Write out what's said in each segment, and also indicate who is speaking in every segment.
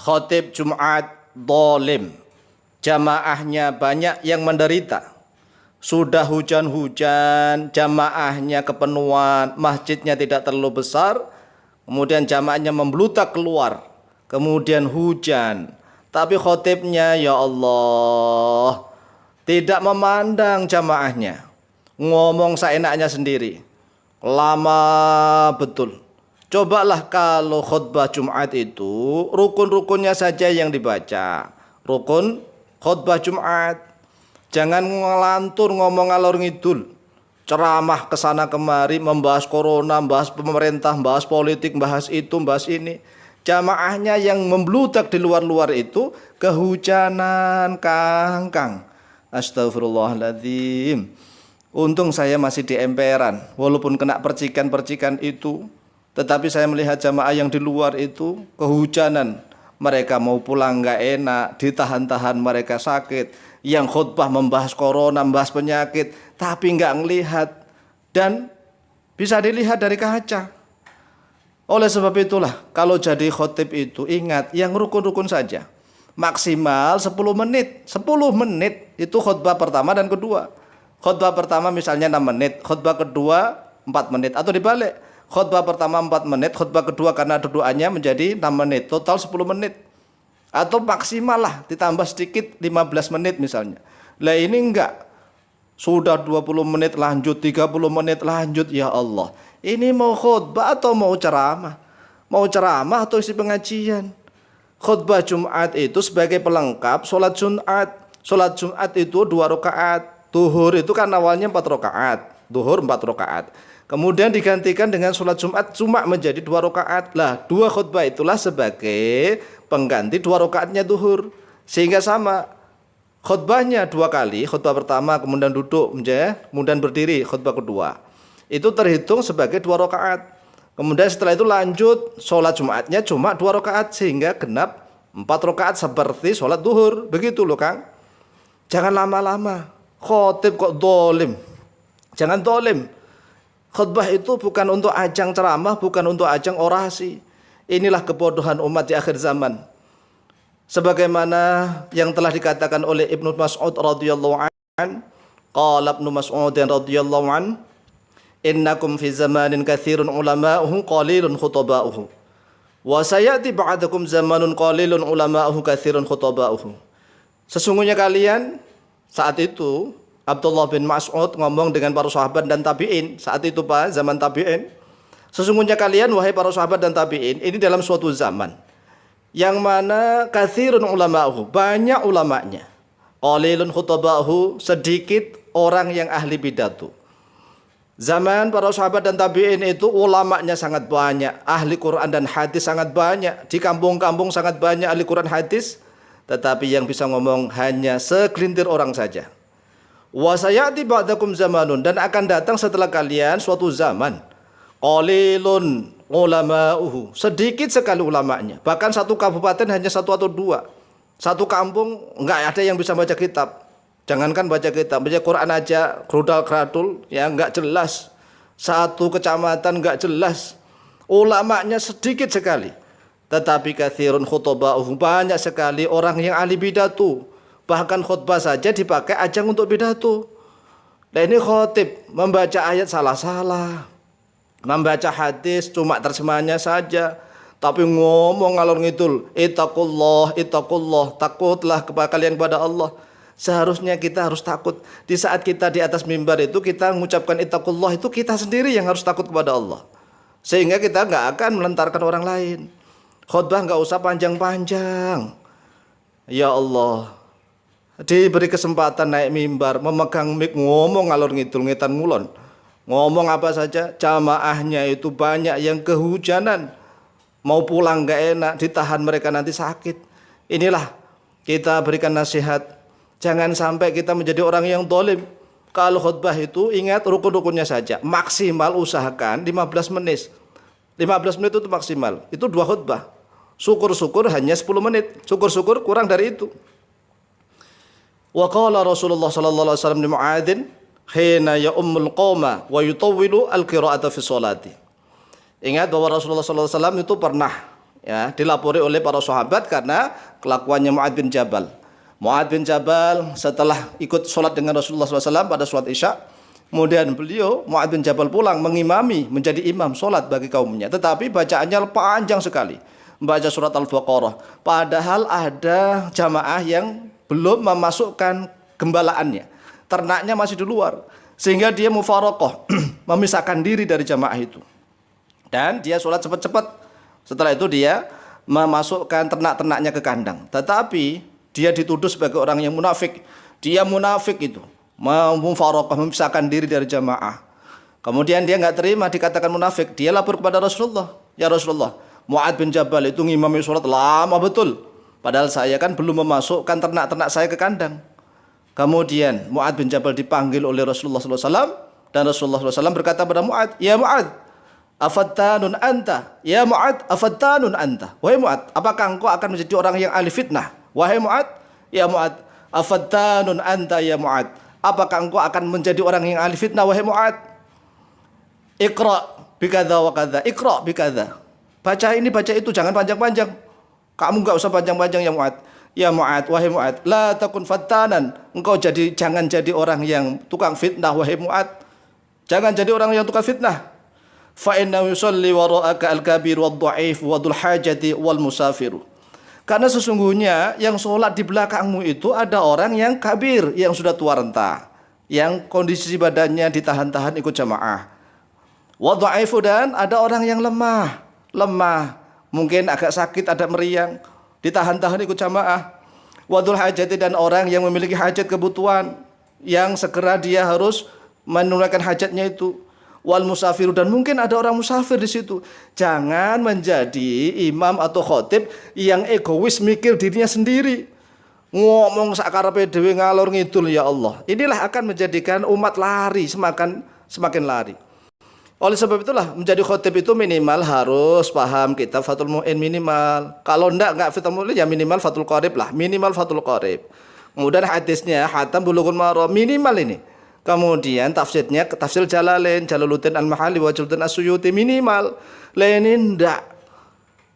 Speaker 1: Khatib Jumat dolim, jamaahnya banyak yang menderita. Sudah hujan-hujan, jamaahnya kepenuhan, masjidnya tidak terlalu besar, kemudian jamaahnya memblutak keluar, kemudian hujan. Tapi khatibnya, ya Allah, tidak memandang jamaahnya, ngomong seenaknya sendiri, lama betul. Cobalah kalau khutbah Jumat itu rukun-rukunnya saja yang dibaca. Rukun khutbah Jumat. Jangan ngelantur ngomong ngalor ngidul. Ceramah kesana kemari, membahas corona, membahas pemerintah, membahas politik, membahas itu, membahas ini. Jamaahnya yang membludak di luar-luar itu kehujanan, Kang. Astagfirullahaladzim. Untung saya masih di emperan, walaupun kena percikan-percikan itu. Tetapi saya melihat jamaah yang di luar itu kehujanan. Mereka mau pulang nggak enak, ditahan-tahan, mereka sakit. Yang khutbah membahas corona, membahas penyakit, tapi nggak ngelihat. Dan bisa dilihat dari kaca. Oleh sebab itulah, kalau jadi khotib itu ingat yang rukun-rukun saja. Maksimal 10 menit. 10 menit itu khutbah pertama dan kedua. Khutbah pertama misalnya 6 menit, khutbah kedua 4 menit. Atau dibalik. Khutbah pertama 4 menit, khutbah kedua karena doanya menjadi 6 menit, total 10 menit. Atau maksimal lah, ditambah sedikit 15 menit misalnya. Lah ini enggak. Sudah 20 menit lanjut, 30 menit lanjut, ya Allah. Ini mau khutbah atau mau ceramah? Mau ceramah atau isi pengajian? Khutbah Jumat itu sebagai pelengkap sholat Jumat. Sholat Jumat itu 2 rakaat. Duhur itu kan awalnya 4 rakaat. Duhur 4 rakaat. Kemudian digantikan dengan sholat Jumat cuma menjadi 2 rakaat. Lah 2 khutbah itulah sebagai pengganti 2 rakaatnya duhur. Sehingga sama khutbahnya 2 kali. Khutbah pertama kemudian duduk, kemudian berdiri khutbah kedua. Itu terhitung sebagai 2 rakaat. Kemudian setelah itu lanjut sholat Jumatnya cuma 2 rakaat sehingga genap 4 rakaat seperti sholat duhur. Begitu loh Kang. Jangan lama-lama. Khotib kok dolim. Jangan dolim. Khutbah itu bukan untuk ajang ceramah, bukan untuk ajang orasi. Inilah kebodohan umat di akhir zaman. Sebagaimana yang telah dikatakan oleh Ibnu Mas'ud radhiyallahu an, qala Ibnu Mas'ud radhiyallahu an, innakum fi zamanin katsirun ulama'uhu qalilun khutaba'uhu. Wa sayati ba'dakum zamanun qalilun ulama'uhu katsirun khutaba'uhu. Sesungguhnya kalian saat itu Abdullah bin Mas'ud ngomong dengan para sahabat dan tabi'in. Saat itu Pak, zaman tabi'in. Sesungguhnya kalian wahai para sahabat dan tabi'in, ini dalam suatu zaman yang mana katsirun ulama'uhu, banyak ulamanya. Qalilun khutaba'uhu, sedikit orang yang ahli pidato. Zaman para sahabat dan tabi'in itu ulamanya sangat banyak, ahli Quran dan hadis sangat banyak. Di kampung-kampung sangat banyak ahli Quran hadis, tetapi yang bisa ngomong hanya segelintir orang saja. Wa sayati ba'dakum zamanun, dan akan datang setelah kalian suatu zaman qalilun ulama'uhu, sedikit sekali ulamanya. Bahkan satu kabupaten hanya 1 atau 2. Satu kampung enggak ada yang bisa baca kitab. Jangankan baca kitab, baca Quran aja grudal-gradul ya enggak jelas. Satu kecamatan enggak jelas. Ulamanya sedikit sekali. Tetapi katsirun khutaba'uhu, banyak sekali orang yang ahli pidato. Bahkan khutbah saja dipakai ajang untuk pidato. Nah ini khotib membaca ayat salah-salah, membaca hadis cuma terjemahannya saja, tapi ngomong ngalor ngidul, ittaqullah, ittaqullah, takutlah kepada kalian kepada Allah. Seharusnya kita harus takut. Di saat kita di atas mimbar itu kita mengucapkan ittaqullah, itu kita sendiri yang harus takut kepada Allah. Sehingga kita nggak akan melentarkan orang lain. Khutbah nggak usah panjang-panjang. Ya Allah, diberi kesempatan naik mimbar, memegang mik, ngomong ngalor ngidul, ngetan ngulon. Ngomong apa saja, jamaahnya itu banyak yang kehujanan. Mau pulang gak enak, ditahan mereka nanti sakit. Inilah kita berikan nasihat. Jangan sampai kita menjadi orang yang dolim. Kalau khutbah itu ingat rukun-rukunnya saja. Maksimal usahakan 15 menit. 15 menit itu maksimal. Itu 2 khutbah. Syukur-syukur hanya 10 menit. Syukur-syukur kurang dari itu. Wa qala Rasulullah sallallahu alaihi wasallam li Mu'adzin hina ya'ummul qauma wa yutawwilu al-qira'ata fi sholati. Ingat bahwa Rasulullah sallallahu alaihi wasallam itu pernah Ya, dilapori oleh para sahabat karena kelakuannya Mu'adz bin Jabal. Mu'adz bin Jabal setelah ikut sholat dengan Rasulullah SAW pada sholat Isya, kemudian beliau Mu'adz bin Jabal pulang mengimami, menjadi imam sholat bagi kaumnya. Tetapi bacaannya panjang sekali, membaca surat Al-Baqarah. Padahal ada jamaah yang belum memasukkan gembalaannya, ternaknya masih di luar, sehingga dia mufaraqah, memisahkan diri dari jamaah itu. Dan dia sholat cepat-cepat. Setelah itu dia memasukkan ternak-ternaknya ke kandang. Tetapi dia dituduh sebagai orang yang munafik. Dia munafik itu, mufaraqah, memisahkan diri dari jamaah. Kemudian dia nggak terima dikatakan munafik. Dia lapor kepada Rasulullah. Ya Rasulullah, Mu'adz bin Jabal itu ngimami sholat lama betul. Padahal saya kan belum memasukkan ternak-ternak saya ke kandang. Kemudian Mu'adz bin Jabal dipanggil oleh Rasulullah SAW. Dan Rasulullah SAW berkata kepada Mu'adz, ya Mu'adz, afattanun anta, ya Mu'adz, afattanun anta. Wahai Mu'adz, apakah engkau akan menjadi orang yang ahli fitnah? Wahai Mu'adz, ya Mu'adz, afattanun anta ya Mu'adz, apakah engkau akan menjadi orang yang ahli fitnah? Wahai Mu'adz, Iqra bikadza wa kadza, Iqra bikadza. Baca ini, baca itu, jangan panjang-panjang. Kamu enggak usah panjang-panjang ya Mu'adz. Ya Mu'adz, wahai Mu'adz, la takun fattanan. Engkau jangan jadi orang yang tukang fitnah, wahai Mu'adz. Jangan jadi orang yang tukang fitnah. Fa innahu yusalli wara'aka al-kabir wad-dha'if wadul hajati wal musafir. Karena sesungguhnya yang sholat di belakangmu itu ada orang yang kabir, yang sudah tua renta, yang kondisi badannya ditahan-tahan ikut jamaah. Wad-dha'ifu, dan ada orang yang lemah, mungkin agak sakit, ada meriang, ditahan-tahan ikut jamaah. Wadul hajati, dan orang yang memiliki hajat kebutuhan, yang segera dia harus menunaikan hajatnya itu. Wal musafiru, dan mungkin ada orang musafir di situ. Jangan menjadi imam atau khotib yang egois, mikir dirinya sendiri, ngomong sakarepe dhewe ngalor ngidul. Ya Allah, inilah akan menjadikan umat lari, semakin lari. Oleh sebab itulah menjadi khotib itu minimal harus paham kitab Fathul Mu'in minimal. Kalau enggak Fathul Mu'in ya minimal Fathul Qorib lah, minimal Fathul Qorib. Kemudian hadisnya Hatam Bulughul Maram minimal ini. Kemudian tafsirnya tafsir Jalalain, Jalaluddin Al-Mahalli wa Jalaluddin As-Suyuti minimal. Ini enggak.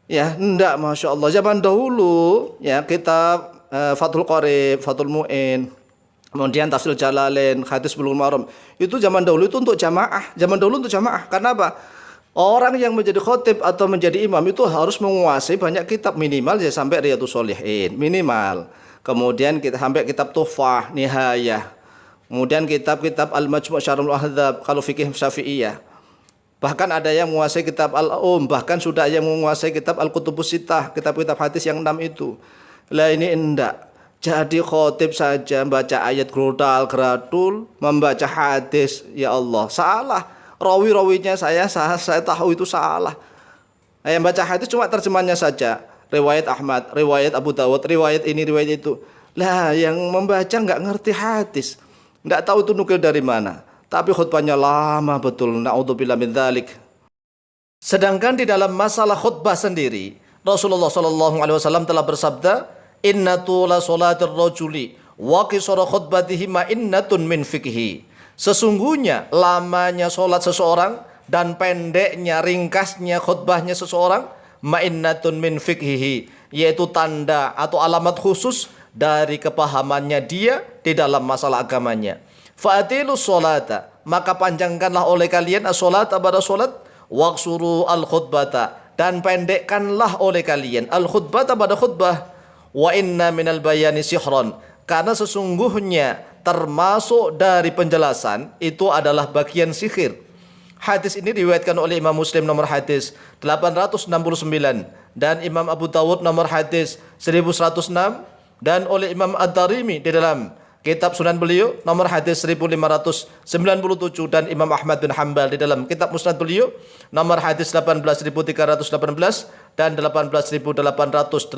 Speaker 1: Ya, enggak, Masya Allah. Zaman dahulu ya kitab Fathul Qorib, Fathul Mu'in, kemudian tafsir Jalalain, hadis Bulughul Maram. Itu zaman dahulu itu untuk jamaah. Zaman dahulu untuk jamaah. Karena apa? Orang yang menjadi khotib atau menjadi imam itu harus menguasai banyak kitab, minimal ya sampai Riyadhus Shalihin, minimal. Kemudian kita sampai kitab Tuhfah, Nihayah. Kemudian kitab-kitab Al-Majmu' Syarhul Ahdzab kalau fikih Syafi'iyah. Bahkan ada yang menguasai kitab bahkan sudah yang menguasai kitab Al-Kutubus Sittah, kitab-kitab hadis yang 6 itu. Lah ini enggak. Jadi khotib saja membaca ayat gradul, membaca hadis, ya Allah, salah. Rawi-rawinya saya tahu itu salah. Yang baca hadis cuma terjemahnya saja. Riwayat Ahmad, riwayat Abu Dawud, riwayat ini, riwayat itu. Lah yang membaca enggak ngerti hadis. Enggak tahu itu nukil dari mana. Tapi khutbahnya lama betul. Na'udzubillah min dzalik. Sedangkan di dalam masalah khutbah sendiri, Rasulullah SAW telah bersabda, inna tula sholatir rajuli wa qisara khutbatihi ma'innatun min fikhi. Sesungguhnya lamanya sholat seseorang dan pendeknya, ringkasnya khutbahnya seseorang, ma'innatun min fikhihi, yaitu tanda atau alamat khusus dari kepahamannya dia di dalam masalah agamanya. Fa'atilus sholata, maka panjangkanlah oleh kalian as-sholata pada sholat, waqsuru al-khutbata, dan pendekkanlah oleh kalian al-khutbata pada khutbah. Wa inna minal bayani sihron, karena sesungguhnya termasuk dari penjelasan itu adalah bagian sihir. Hadis ini diriwayatkan oleh Imam Muslim nomor hadis 869 dan Imam Abu Dawud nomor hadis 1106 dan oleh Imam Ad-Darimi di dalam kitab Sunan beliau nomor hadis 1597 dan Imam Ahmad bin Hanbal di dalam kitab Musnad beliau nomor hadis 18318 dan 18889.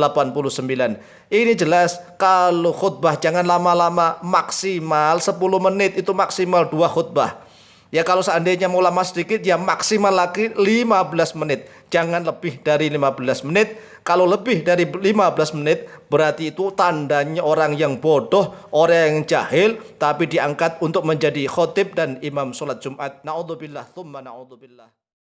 Speaker 1: Ini jelas kalau khutbah jangan lama-lama, maksimal 10 menit itu maksimal 2 khutbah. Ya kalau seandainya mau lama sedikit ya maksimal lagi 15 menit. Jangan lebih dari 15 menit. Kalau lebih dari 15 menit berarti itu tandanya orang yang bodoh, orang yang jahil, tapi diangkat untuk menjadi khotib dan imam sholat Jumat. Na'udzubillah, tsumma na'udzubillah.